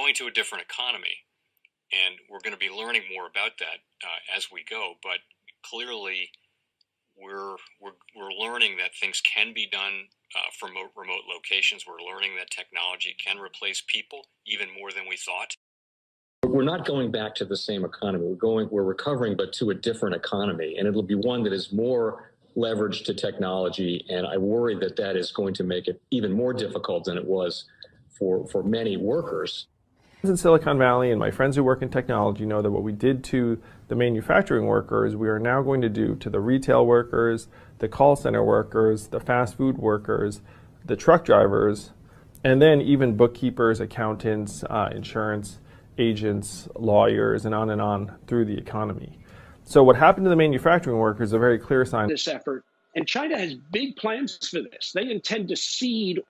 going to a different economy, and we're going to be learning more about that as we go. But clearly, we're learning that things can be done from remote locations. We're learning that technology can replace people even more than we thought. We're not going back to the same economy. We're recovering, but to a different economy, and it'll be one that is more leveraged to technology. And I worry that that is going to make it even more difficult than it was for many workers. In Silicon Valley, and my friends who work in technology know that what we did to the manufacturing workers, we are now going to do to the retail workers, the call center workers, the fast food workers, the truck drivers, and then even bookkeepers, accountants, insurance agents, lawyers, and on through the economy. So what happened to the manufacturing workers is a very clear sign. This effort. And China has big plans for this. They intend to seed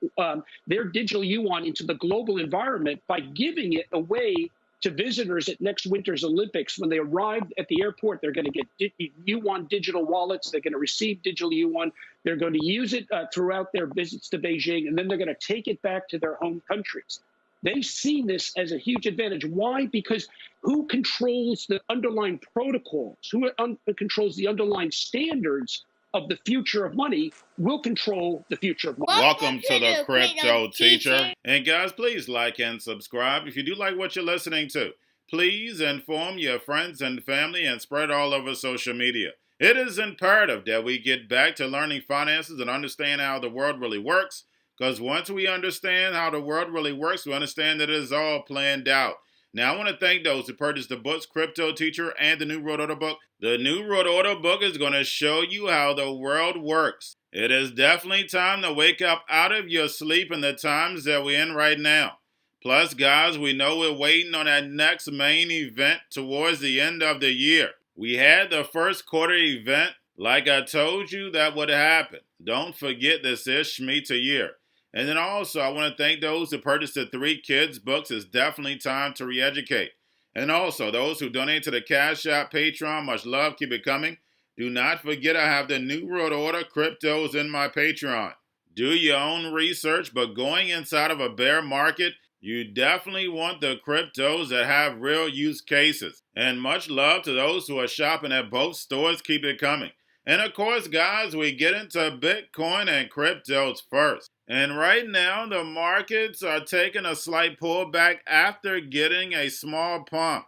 their digital yuan into the global environment by giving it away to visitors at next winter's Olympics. When they arrive at the airport, they're going to get yuan digital wallets. They're going to receive digital yuan. They're going to use it throughout their visits to Beijing, and then they're going to take it back to their home countries. They see this as a huge advantage. Why? Because who controls the underlying protocols, who controls the underlying standards of the future of money will control the future of money. Welcome to the Crypto Teacher. And guys, please like and subscribe. If you do like what you're listening to, please inform your friends and family and spread all over social media. It is imperative that we get back to learning finances and understand how the world really works. Because once we understand how the world really works, we understand that it is all planned out. Now, I want to thank those who purchased the books, Cryptoteacher and the new Road Order book. The new Road Order book is going to show you how the world works. It is definitely time to wake up out of your sleep in the times that we're in right now. Plus, guys, we know we're waiting on that next main event towards the end of the year. We had the first quarter event. Like I told you, that would happen. Don't forget this is Shmita-year. And then also, I want to thank those who purchased the 3 Kids books. It's definitely time to re-educate. And also, those who donate to the Cash App, Patreon, much love, keep it coming. Do not forget I have the New World Order cryptos in my Patreon. Do your own research, but going inside of a bear market, you definitely want the cryptos that have real use cases. And much love to those who are shopping at both stores, keep it coming. And of course, guys, we get into Bitcoin and cryptos first. And right now, the markets are taking a slight pullback after getting a small pump.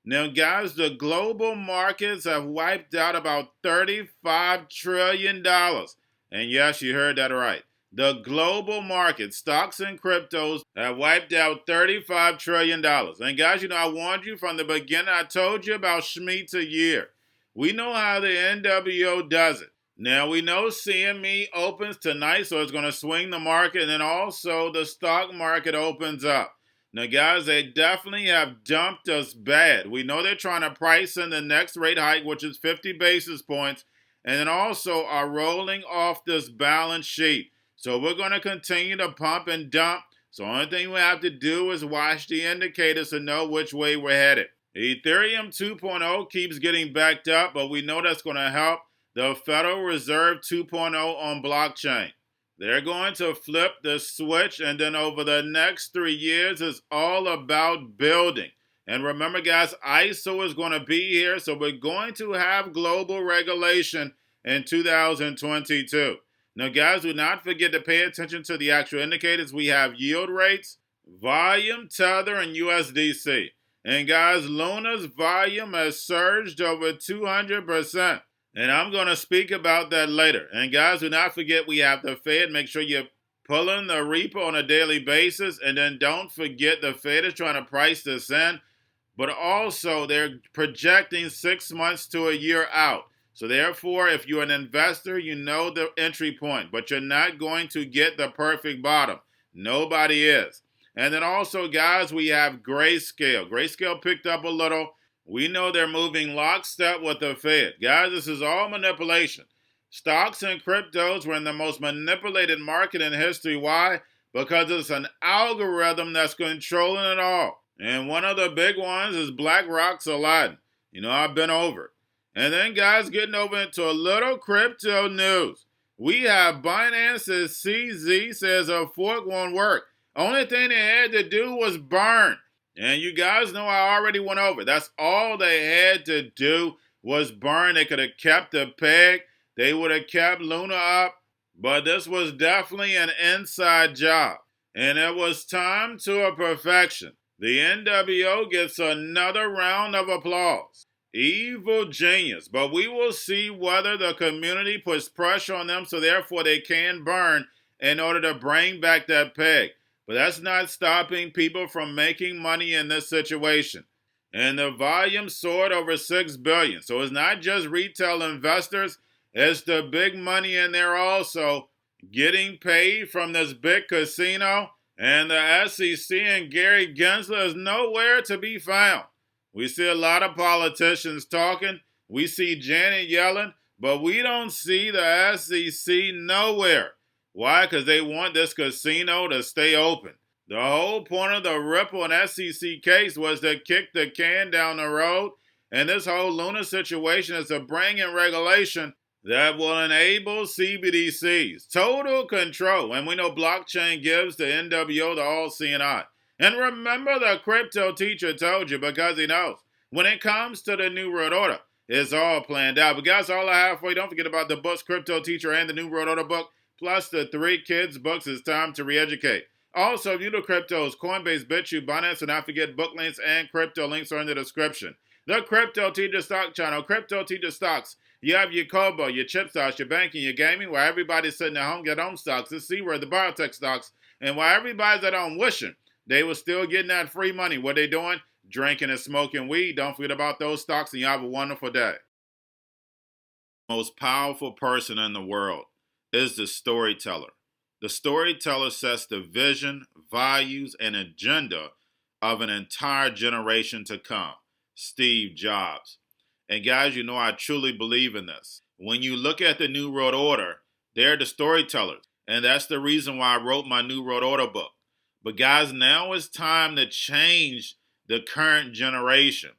Now, guys, the global markets have wiped out about $35 trillion. And yes, you heard that right. The global market, stocks and cryptos, have wiped out $35 trillion. And guys, you know, I warned you from the beginning. I told you about Shmita-year. We know how the NWO does it. Now, we know CME opens tonight, so it's going to swing the market, and then also the stock market opens up. Now, guys, they definitely have dumped us bad. We know they're trying to price in the next rate hike, which is 50 basis points, and then also are rolling off this balance sheet. So we're going to continue to pump and dump. So the only thing we have to do is watch the indicators to know which way we're headed. Ethereum 2.0 keeps getting backed up, but we know that's going to help the Federal Reserve 2.0 on blockchain. They're going to flip the switch, and then over the next 3 years, it's all about building. And remember, guys, ISO is going to be here, so we're going to have global regulation in 2022. Now, guys, do not forget to pay attention to the actual indicators. We have yield rates, volume, tether, and USDC. And guys, Luna's volume has surged over 200%. And I'm going to speak about that later. And guys, do not forget we have the Fed. Make sure you're pulling the repo on a daily basis. And then don't forget the Fed is trying to price this in. But also, they're projecting 6 months to a year out. So therefore, if you're an investor, you know the entry point. But you're not going to get the perfect bottom. Nobody is. And then also, guys, we have Grayscale. Grayscale picked up a little. We know they're moving lockstep with the Fed. Guys, this is all manipulation. Stocks and cryptos were in the most manipulated market in history. Why? Because it's an algorithm that's controlling it all. And one of the big ones is BlackRock's Aladdin. You know, I've been over it. And then, guys, getting over into a little crypto news. We have Binance's CZ says a fork won't work. Only thing they had to do was burn. And you guys know I already went over. That's all they had to do was burn. They could have kept the peg. They would have kept Luna up. But this was definitely an inside job. And it was time to a perfection. The NWO gets another round of applause. Evil genius. But we will see whether the community puts pressure on them so therefore they can burn in order to bring back that peg. But that's not stopping people from making money in this situation. And the volume soared over $6 billion. So it's not just retail investors, it's the big money in there also getting paid from this big casino. And the SEC and Gary Gensler is nowhere to be found. We see a lot of politicians talking. We see Janet yelling, but we don't see the SEC nowhere. Why? Because they want this casino to stay open. The whole point of the Ripple and SEC case was to kick the can down the road. And this whole Luna situation is to bring in regulation that will enable CBDCs. Total control. And we know blockchain gives the NWO the all-seeing eye. And remember, the crypto teacher told you, because he knows. When it comes to the New World Order, it's all planned out. But guys, all I have for you, don't forget about the books, Crypto Teacher and the New World Order book, plus the 3 kids books. It's time to re-educate. Also, if you do cryptos, Coinbase, Bitrue, Binance, and not forget book links and crypto links are in the description. The Crypto Teacher Stock Channel, Crypto Teacher Stocks. You have your Kobo, your chip stocks, your banking, your gaming, where everybody's sitting at home, get home stocks. This C word, the biotech stocks. And while everybody's at home wishing they were still getting that free money, what they doing? Drinking and smoking weed. Don't forget about those stocks, and you have a wonderful day. The most powerful person in the world is the storyteller. The storyteller sets the vision, values, and agenda of an entire generation to come. Steve Jobs. And guys, you know I truly believe in this. When you look at the New World Order, they're the storytellers. And that's the reason why I wrote my New World Order book. But guys, now it's time to change the current generation.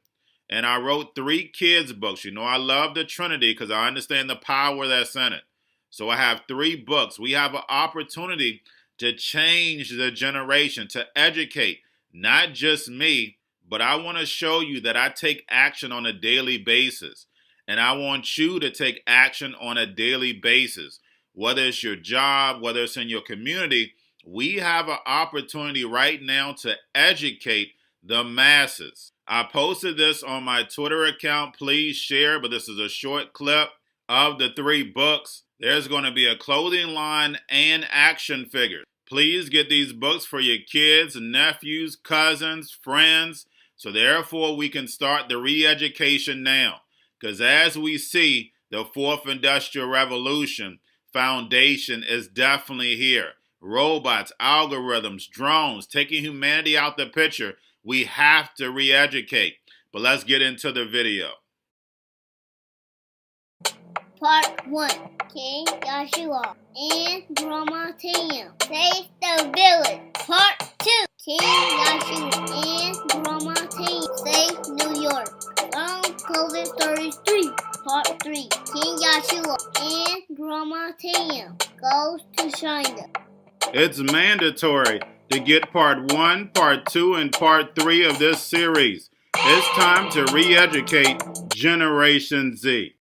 And I wrote 3 kids books. You know I love the Trinity because I understand the power that's in it. So I have 3 books. We have an opportunity to change the generation, to educate, not just me, but I want to show you that I take action on a daily basis. And I want you to take action on a daily basis. Whether it's your job, whether it's in your community, we have an opportunity right now to educate the masses. I posted this on my Twitter account. Please share, but this is a short clip of the 3 books. There's going to be a clothing line and action figures. Please get these books for your kids, nephews, cousins, friends, so therefore we can start the re-education now. Because as we see, the 4th Industrial Revolution foundation is definitely here. Robots, algorithms, drones, taking humanity out the picture. We have to re-educate. But let's get into the video. Part 1. King Joshua and Grandma Tam save the village. Part 2. King Joshua and Grandma Tam save New York from COVID-33. Part 3. King Joshua and Grandma Tam goes to China. It's mandatory to get part 1, part 2, and part 3 of this series. It's time to re-educate Generation Z.